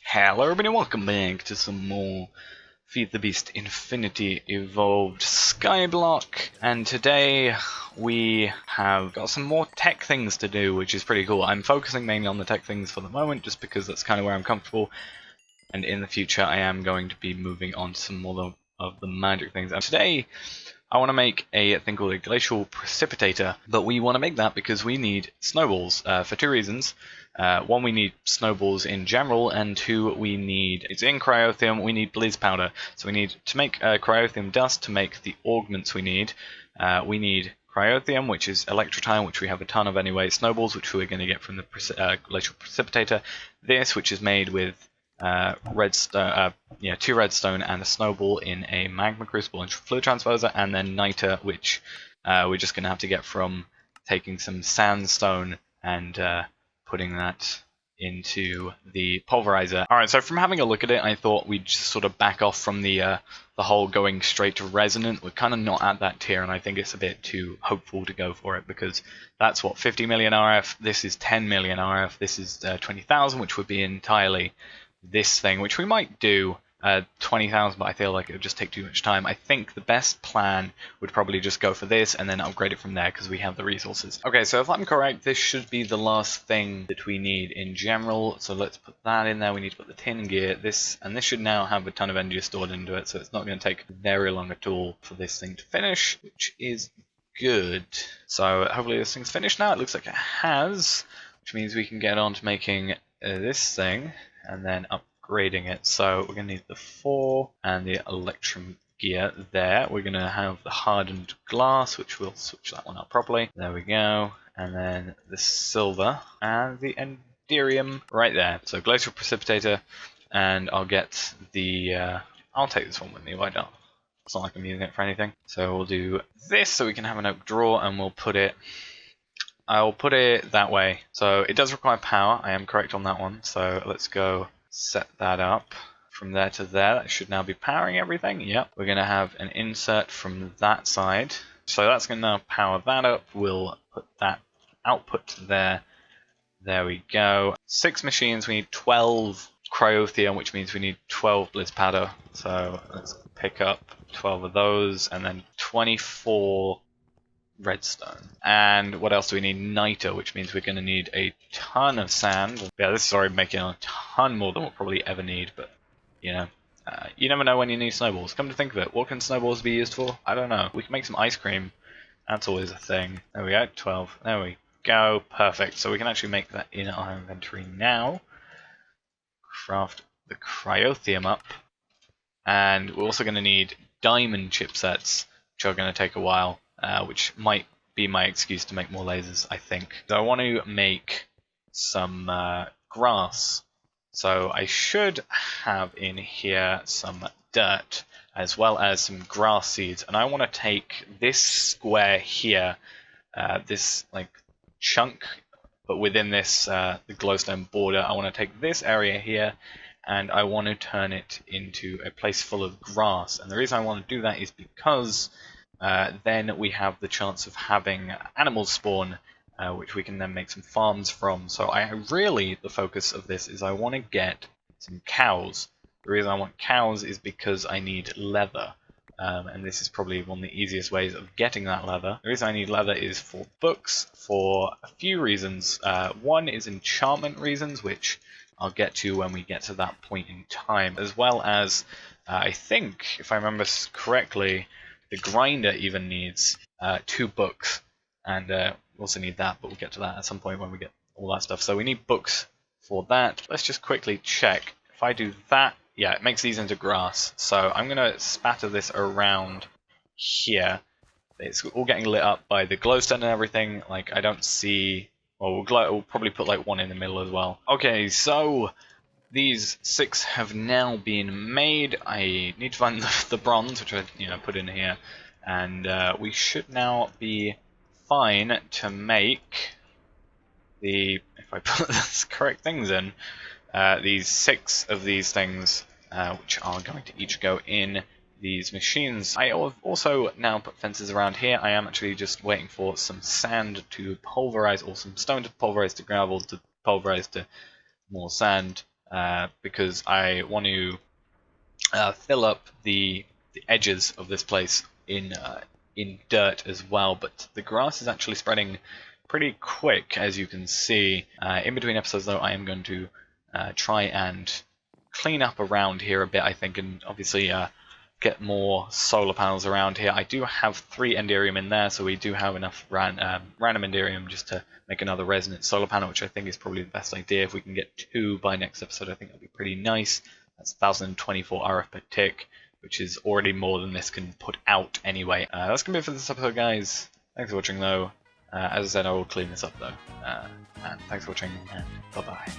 Hello everybody, welcome back to some more Feed the Beast Infinity Evolved Skyblock, and today we have got some more tech things to do, which is pretty cool. I'm focusing mainly on the tech things for the moment, just because that's kind of where I'm comfortable, and in the future I am going to be moving on to some more of the magic things. And today I want to make a thing called a glacial precipitator, but we want to make that because we need snowballs for two reasons. One, we need snowballs in general, and two, it's in cryothium, we need blizz powder. So we need to make cryothium dust to make the augments we need. We need cryothium, which is electrotime, which we have a ton of anyway, snowballs, which we're going to get from the glacial precipitator, this, which is made with redstone, two redstone and a snowball in a magma crucible and fluid transposer, and then niter, which we're just going to have to get from taking some sandstone and putting that into the pulverizer. Alright, so from having a look at it, I thought we'd just sort of back off from the whole going straight to resonant. We're kind of not at that tier, and I think it's a bit too hopeful to go for it, because that's what, 50 million RF, this is 10 million RF, this is 20,000, which would be entirely this thing, which we might do 20,000, but I feel like it would just take too much time. I think the best plan would probably just go for this and then upgrade it from there, because we have the resources. Okay, so if I'm correct, this should be the last thing that we need in general, so let's put that in there. We need to put the tin gear, this should now have a ton of energy stored into it, so it's not going to take very long at all for this thing to finish, which is good. So hopefully this thing's finished now. It looks like it has, which means we can get on to making this thing and then upgrading it. So we're going to need the 4 and the electrum gear there. We're going to have the hardened glass, which we'll switch that one up properly. There we go. And then the silver and the enderium right there. So glacial precipitator, and I'll get the I'll take this one with me, why not? It's not like I'm using it for anything. So we'll do this so we can have an oak drawer, and I'll put it that way. So it does require power, I am correct on that one. So let's go set that up from there to there. That should now be powering everything. Yep. We're going to have an insert from that side. So that's going to now power that up. We'll put that output there. There we go. 6 machines. We need 12 cryothium, which means we need 12 blizz powder. So let's pick up 12 of those, and then 24 redstone. And what else do we need? Niter, which means we're going to need a ton of sand. Yeah, this is already making a ton more than we'll probably ever need, but you know, you never know when you need snowballs. Come to think of it, what can snowballs be used for? I don't know. We can make some ice cream. That's always a thing. There we go, 12. There we go, perfect. So we can actually make that in our inventory now. Craft the cryothium up. And we're also going to need diamond chipsets, which are going to take a while. Which might be my excuse to make more lasers, I think. So I want to make some grass. So I should have in here some dirt as well as some grass seeds. And I want to take this square here, this like chunk, but within this the glowstone border, I want to take this area here, and I want to turn it into a place full of grass. And the reason I want to do that is because then we have the chance of having animals spawn, which we can then make some farms from. So the focus of this is I want to get some cows. The reason I want cows is because I need leather, and this is probably one of the easiest ways of getting that leather. The reason I need leather is for books, for a few reasons. One is enchantment reasons, which I'll get to when we get to that point in time, as well as I think, if I remember correctly, the grinder even needs 2 books, and we also need that, but we'll get to that at some point when we get all that stuff. So we need books for that. Let's just quickly check. If I do that, yeah, it makes these into grass. So I'm going to spatter this around here. It's all getting lit up by the glowstone and everything. Like, I don't see... Well, we'll probably put like one in the middle as well. Okay, so these 6 have now been made. I need to find the bronze, which I put in here, and we should now be fine to make the, if I put the correct things in, these 6 of these things, which are going to each go in these machines. I have also now put fences around here. I am actually just waiting for some sand to pulverize, or some stone to pulverize to gravel to pulverize to more sand, because I want to fill up the edges of this place in dirt as well. But the grass is actually spreading pretty quick, as you can see. In between episodes, though, I am going to try and clean up around here a bit, I think, and obviously get more solar panels around here. I do have 3 Enderium in there, so we do have enough random Enderium just to make another resonant solar panel, which I think is probably the best idea. If we can get 2 by next episode, I think that'd be pretty nice. That's 1024 RF per tick, which is already more than this can put out anyway. That's going to be it for this episode, guys. Thanks for watching, though. As I said, I will clean this up, though. And thanks for watching, and bye-bye.